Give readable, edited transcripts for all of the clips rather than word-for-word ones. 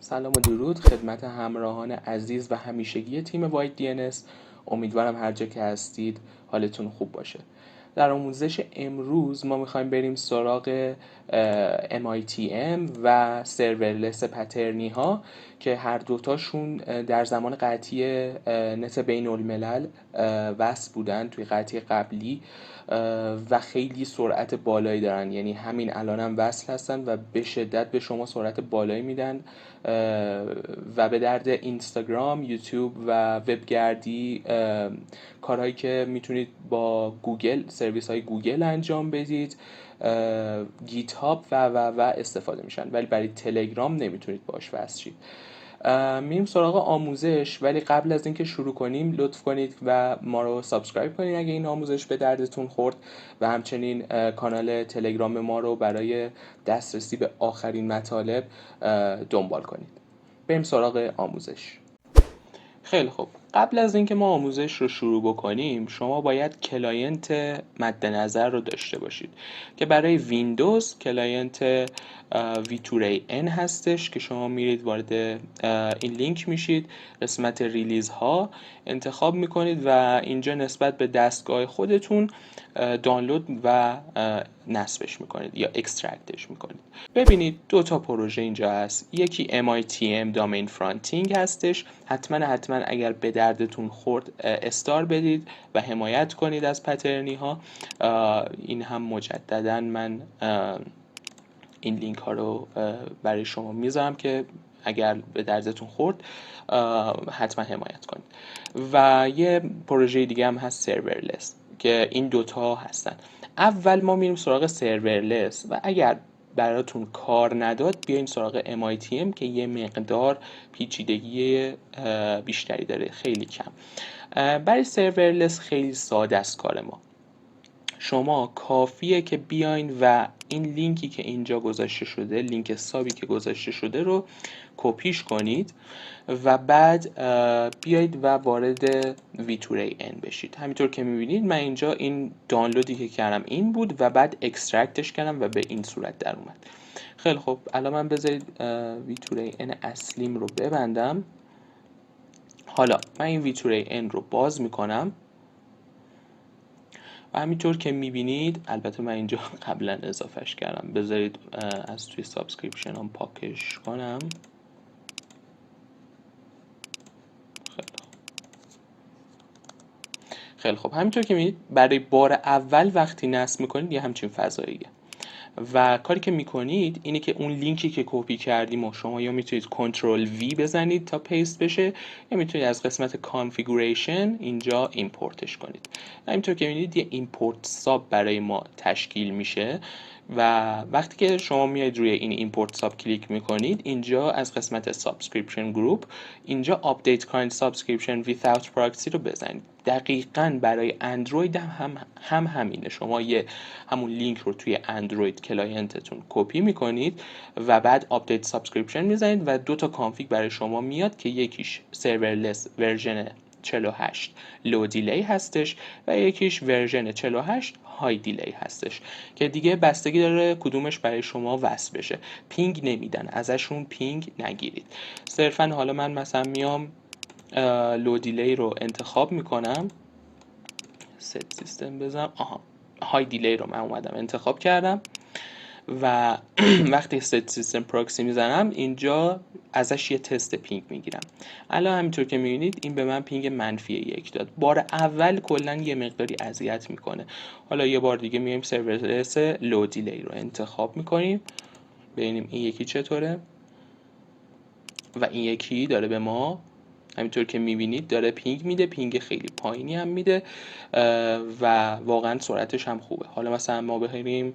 سلام و درود خدمت همراهان عزیز و همیشگی تیم واید دی ان اس. امیدوارم هر جا که هستید حالتون خوب باشه. در آموزش امروز ما میخوایم بریم سراغ MITM و سرورلس پترنی ها که هر دوتاشون در زمان قطعی نت بین الملل وصل بودن توی قطعی قبلی و خیلی سرعت بالایی دارن، یعنی همین الان هم وصل هستن و به شدت به شما سرعت بالایی میدن و به درد اینستاگرام، یوتیوب و وبگردی، کارهایی که میتونید با گوگل، سرویس های گوگل انجام بدید، گیت هاب و استفاده میشن، ولی برای تلگرام نمیتونید باش وصل شید. میریم سراغ آموزش، ولی قبل از اینکه شروع کنیم لطف کنید و ما رو سابسکرایب کنید اگه این آموزش به دردتون خورد و همچنین کانال تلگرام ما رو برای دسترسی به آخرین مطالب دنبال کنید. بریم سراغ آموزش. خیلی خوب، قبل از اینکه ما آموزش رو شروع بکنیم شما باید کلاینت مد نظر رو داشته باشید که برای ویندوز کلاینت V2RAN هستش که شما میرید وارد این لینک میشید، قسمت ریلیز ها انتخاب میکنید و اینجا نسبت به دستگاه خودتون دانلود و نصبش میکنید یا اکسترکتش میکنید. ببینید دو تا پروژه اینجا هست، یکی MITM دامین فرانتینگ هستش. حتما اگر به دردتون خورد استار بدید و حمایت کنید از پترنی ها. این هم مجددا من این لینک ها رو برای شما میذارم که اگر به دردتون خورد حتما حمایت کنید. و یه پروژه دیگه هم هست سرورلس که این دوتا هستن. اول ما میریم سراغ سرورلس و اگر براتون کار نداد بیایم سراغ MITM که یه مقدار پیچیدگی بیشتری داره، خیلی کم. برای سرورلس خیلی ساده است کار ما. شما کافیه که بیاین و این لینکی که اینجا گذاشته شده، لینک سابی که گذاشته شده رو کپیش کنید و بعد بیایید و وارد V2RAN بشید. همینطور که میبینید من اینجا این دانلودی که کردم این بود و بعد اکسترکتش کردم و به این صورت در اومد. خیلی خب، الان من بذارید V2RAN اصلیم رو ببندم. حالا من این V2RAN رو باز میکنم و همینطور که میبینید، البته من اینجا قبلا اضافهش کردم، بذارید از توی سابسکریپشن هم پاکش کنم. خیلی خوب، همینطور که میبینید برای بار اول وقتی نصب میکنید یه همچین فضاییه و کاری که میکنید اینه که اون لینکی که کپی کردیم و شما یا میتونید کنترل V بزنید تا پیست بشه یا میتونید از قسمت کانفیگوریشن اینجا ایمپورتش کنید. همینطور که میبینید یه ایمپورت ساب برای ما تشکیل میشه و وقتی که شما میاید روی این ایمپورت ساب کلیک میکنید اینجا از قسمت سابسکریپشن گروپ اینجا آپدیت کارنت سابسکریپشن without proxy رو بزنید. دقیقاً برای اندروید هم همینه. شما همون لینک رو توی اندروید کلاینتتون کپی میکنید و بعد آپدیت سابسکریپشن میزنید و دو تا کانفیگ برای شما میاد که یکیش سرورلس ورژن 48 لو دیلی هستش و یکیش ورژن 48 های دیلی هستش که دیگه بستگی داره کدومش برای شما وصل بشه. پینگ نمیدن، ازشون پینگ نگیرید. صرفا حالا من مثلا میام لو دیلی رو انتخاب میکنم، ست سیستم بزنم، های دیلی رو من اومدم انتخاب کردم و وقتی ست سیستم پراکسی میزنم اینجا ازش یه تست پینگ میگیرم. الان همینطور که میبینید این به من پینگ -1 داد. بار اول کلا یه مقداری اذیت میکنه. حالا یه بار دیگه میایم سرورلس لو دیلی رو انتخاب میکنیم، ببینیم این یکی چطوره و این یکی داره به ما همینطور که میبینید داره پینگ میده، پینگ خیلی پایینی هم میده و واقعا سرعتش هم خوبه. حالا مثلا ما بریم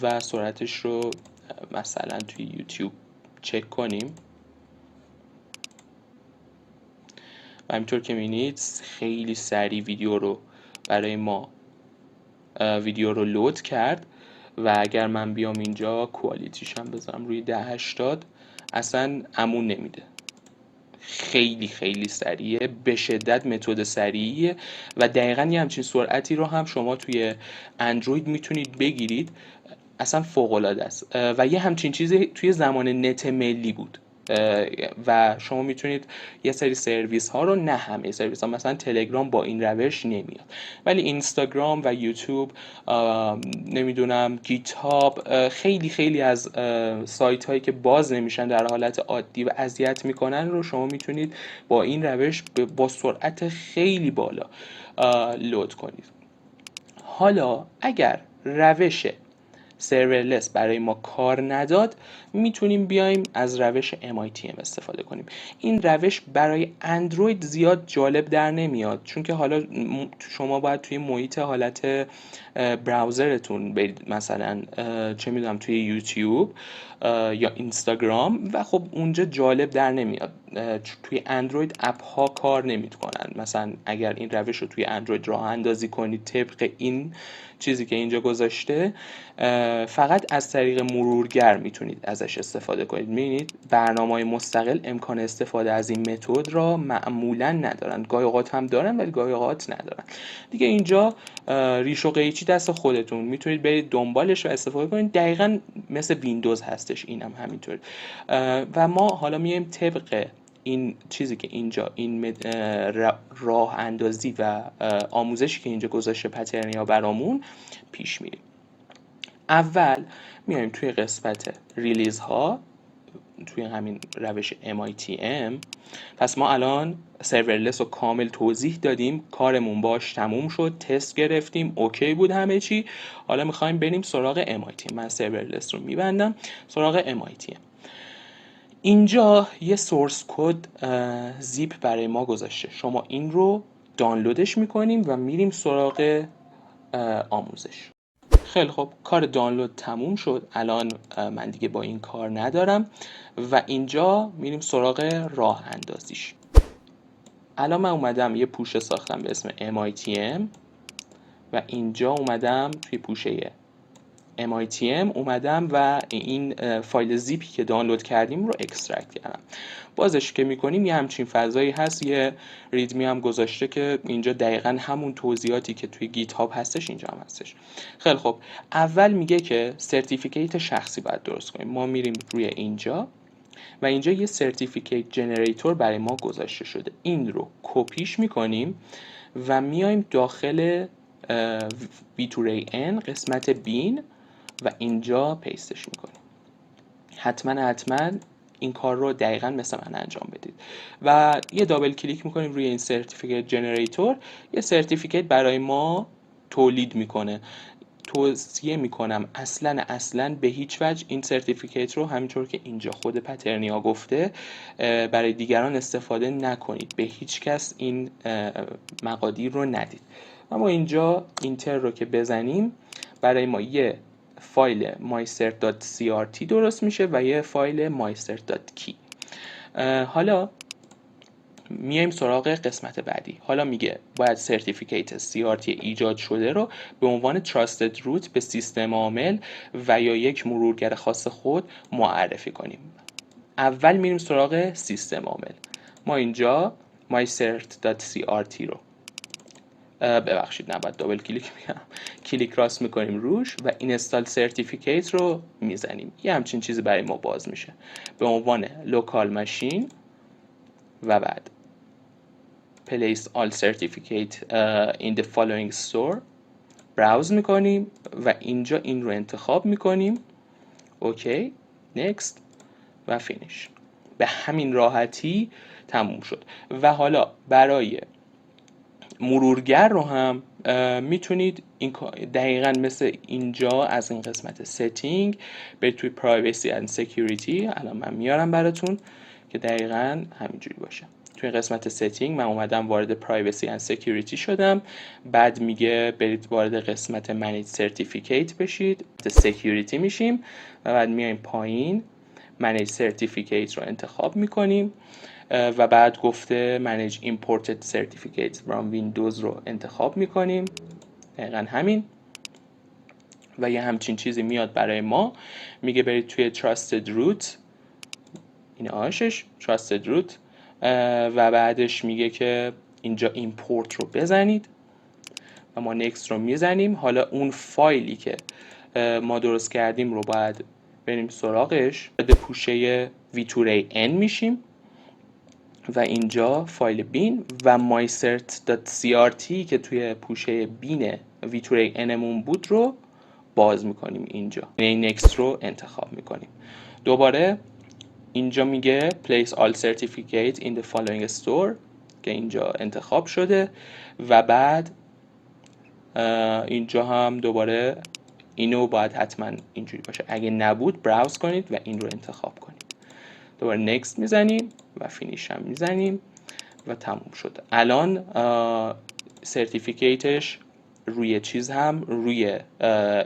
و سرعتش رو مثلا توی یوتیوب چک کنیم و همینطور که میبینید خیلی سریع ویدیو رو برای ما لود کرد و اگر من بیام اینجا کوالیتیش هم بذارم روی 1080 اصلا امون نمیده. خیلی سریعه، به شدت متد سریعیه و دقیقاً یه همچین سرعتی رو هم شما توی اندروید میتونید بگیرید. اصلا فوق العاده است و یه همچین چیزی توی زمان نت ملی بود و شما میتونید یه سری سرویس ها رو، نه همه سرویس ها، مثلا تلگرام با این روش نمیاد، ولی اینستاگرام و یوتیوب، نمیدونم گیتهاب، خیلی خیلی از سایت هایی که باز نمیشن در حالت عادی و اذیت میکنن رو شما میتونید با این روش با سرعت خیلی بالا لود کنید. حالا اگر روش سرورلس برای ما کار نداد، میتونیم بیایم از روش MITM استفاده کنیم. این روش برای اندروید زیاد جالب در نمیاد، چون که حالا شما باید توی محیط حالت براوزرتون برید، مثلا چه میدونم توی یوتیوب یا اینستاگرام، و خب اونجا جالب در نمیاد. توی اندروید اپ ها کار نمیکنن. مثلا اگر این روش رو توی اندروید راه اندازی کنید طبق این چیزی که اینجا گذاشته، فقط از طریق مرورگر میتونید ازش استفاده کنید. میبینید برنامه‌های مستقل امکان استفاده از این متد را معمولا ندارن. گاهی اوقات هم دارن ولی گاهی اوقات ندارن. دیگه اینجا ریش و قیچی دست خودتون، میتونید برید دنبالش و استفاده کنید. دقیقاً مثل ویندوز هستش، اینم همینطور. و ما حالا میایم طبق این چیزی که اینجا این راه اندازی و آموزشی که اینجا گذاشته پترنیا برامون پیش میریم. اول میایم توی قسمت ریلیز ها، توی همین روش MITM. پس ما الان سرورلس رو کامل توضیح دادیم، کارمون باش تموم شد، تست گرفتیم، اوکی بود همه چی. حالا میخوایم بریم سراغ MITM. من سرورلس رو میبندم، سراغ MITM. اینجا یه سورس کد زیپ برای ما گذاشته، شما این رو دانلودش میکنیم و میریم سراغ آموزش. خیلی خب، کار دانلود تموم شد. الان من دیگه با این کار ندارم و اینجا میریم سراغ راه اندازیش. الان من اومدم یه پوشه ساختم به اسم MITM و اینجا اومدم توی پوشه MITM اومدم و این فایل زیپی که دانلود کردیم رو اکسترکت کردم. بازش که میکنیم یه همچین فضایی هست. یه ریدمی هم گذاشته که اینجا دقیقا همون توضیحاتی که توی گیت هاب هستش اینجا هم هستش. خیلی خب، اول میگه که سرتیفیکیت شخصی باید درست کنیم. ما میریم روی اینجا و اینجا یه سرتیفیکیت جنریتور برای ما گذاشته شده. این رو کپیش میکنیم و میایم داخل V2RAN قسمت بین و اینجا پیستش میکنیم. حتما این کار رو دقیقاً مثل من انجام بدید و یه دابل کلیک میکنیم روی این سرتیفیکیت جنریتور. یه سرتیفیکیت برای ما تولید میکنه. توصیه میکنم اصلا به هیچ وجه این سرتیفیکیت رو همینطور که اینجا خود پترنیا گفته برای دیگران استفاده نکنید. به هیچ کس این مقادیر رو ندید. اما اینجا اینتر رو که بزنیم برای ما یه فایل mycert.crt درست میشه و یه فایل mycert.key. حالا میایم سراغ قسمت بعدی. حالا میگه باید سرتیفیکیت CRT ایجاد شده رو به عنوان trusted root به سیستم عامل و یا یک مرورگر خاص خود معرفی کنیم. اول میریم سراغ سیستم عامل. ما اینجا mycert.crt رو ببخشید نباید دابل کلیک میکنم، کلیک راست میکنیم روش و اینستال سرتیفیکیت رو میزنیم. یه همچین چیزی برای ما باز میشه به عنوان لوکال ماشین و بعد place all certificate in the following store. براوز میکنیم و اینجا این رو انتخاب میکنیم. اوکی، next و فینیش. به همین راحتی تموم شد. و حالا برای مرورگر رو هم میتونید این دقیقاً مثل اینجا از این قسمت setting برید توی privacy and security. الان من میارم براتون که دقیقاً همینجوری باشه. توی قسمت setting من اومدم وارد privacy and security شدم. بعد میگه برید وارد قسمت manage certificate بشید، security میشیم و بعد میایم پایین manage certificate رو انتخاب میکنیم و بعد گفته manage imported certificates from Windows رو انتخاب میکنیم. دقیقا همین و یه همچین چیزی میاد برای ما. میگه برید توی trusted root، این آشش trusted root و بعدش میگه که اینجا import رو بزنید و ما next رو میزنیم. حالا اون فایلی که ما درست کردیم رو باید بریم سراغش. به پوشه v2ray n میشیم و اینجا فایل بین و mycert.crt که توی پوشه بین v2ray n مون بود رو باز میکنیم اینجا، یعنی next رو انتخاب میکنیم. دوباره اینجا میگه place all certificate in the following store که اینجا انتخاب شده و بعد اینجا هم دوباره اینو باید حتما اینجوری باشه، اگه نبود براوز کنید و این رو انتخاب کنید. دوباره next میزنیم و فینیش هم میزنیم و تموم شد. الان سرتیفیکیتش روی چیز هم روی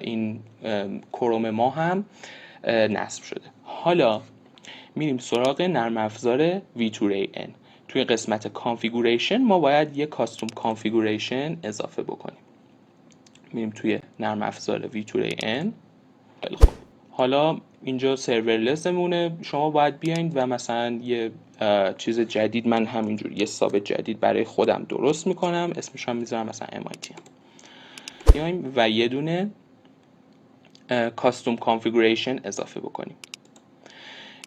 این کروم ما هم نصب شده. حالا میریم سراغ نرم افزار v2ray n. توی قسمت کانفیگوریشن ما باید یه کاستوم کانفیگوریشن اضافه بکنیم. میریم توی نرم افزار v2ray n. خیلی خوب. حالا اینجا سرورلسمونه، شما باید بیاین و مثلا یه چیز جدید، من همینجوری یه ساب جدید برای خودم درست میکنم، اسمش هم میذارم مثلا MITM. بیایم و یه دونه کاستوم کانفیگوریشن اضافه بکنیم.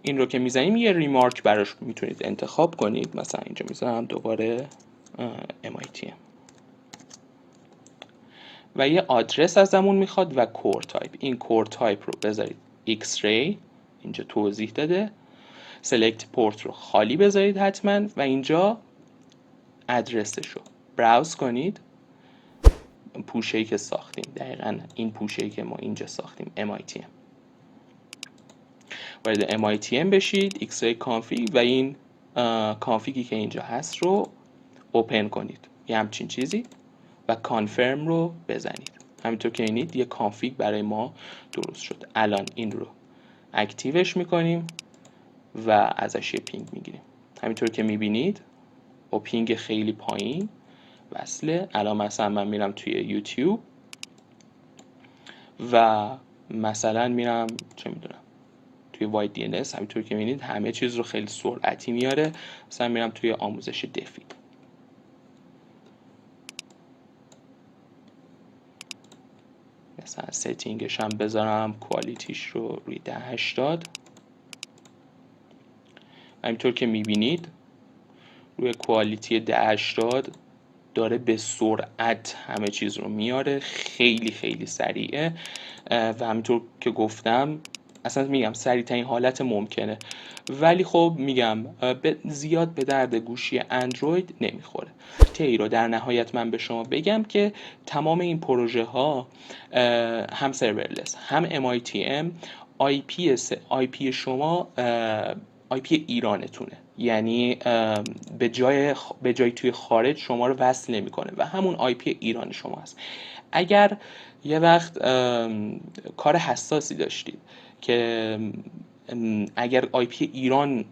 این رو که میزنیم یه ریمارک براش میتونید انتخاب کنید، مثلا اینجا میذارم دوباره MITM و یه آدرس ازمون میخواد و کور تایپ. این کور تایپ رو بذارید X-ray، اینجا توضیح داده. سلکت پورت رو خالی بذارید حتما و اینجا ادرسش رو براوز کنید. پوشه‌ای که ساختیم دقیقاً این پوشه‌ای که ما اینجا ساختیم MITM، وارد MITM بشید، X-ray کانفیگ و این کانفیگی که اینجا هست رو اوپن کنید، یه همچین چیزی، و کانفرم رو بزنید. همینطور که اینید یه کانفیگ برای ما درست شد. الان این رو اکتیوش میکنیم و ازش یه پینگ میگیریم. همینطور که میبینید با پینگ خیلی پایین وصله. الان مثلا من میرم توی یوتیوب و مثلا میرم چه میدونم توی واید دی ان اس، همینطور که میبینید همه چیز رو خیلی سرعتی میاره. مثلا میرم توی آموزش دفی، مثلا ستینگش هم بذارم کوالیتیش رو روی 1080. همینطور که میبینید روی کوالیتی 1080 داره به سرعت همه چیز رو میاره، خیلی خیلی سریعه و همینطور که گفتم اصلا میگم سریع ترین حالت ممکنه، ولی خب میگم زیاد به درد گوشی اندروید نمیخوره. تی رو در نهایت من به شما بگم که تمام این پروژه ها هم سرورلس هم MITM آی پی شما آی پی ایرانتونه، یعنی به جای توی خارج شما رو وصل نمیکنه و همون آی پی ایران شما هست. اگر یه وقت کار حساسی داشتید که اگر آی پی ایران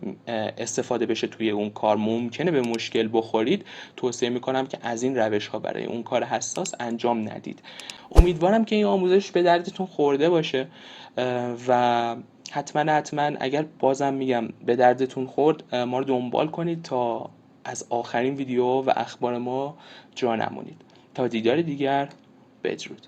استفاده بشه توی اون کار ممکنه به مشکل بخورید، توصیه میکنم که از این روش ها برای اون کار حساس انجام ندید. امیدوارم که این آموزش به دردتون خورده باشه و حتما اگر بازم میگم به دردتون خورد ما رو دنبال کنید تا از آخرین ویدیو و اخبار ما جا نمونید. تا دیدار دیگر، بدرود.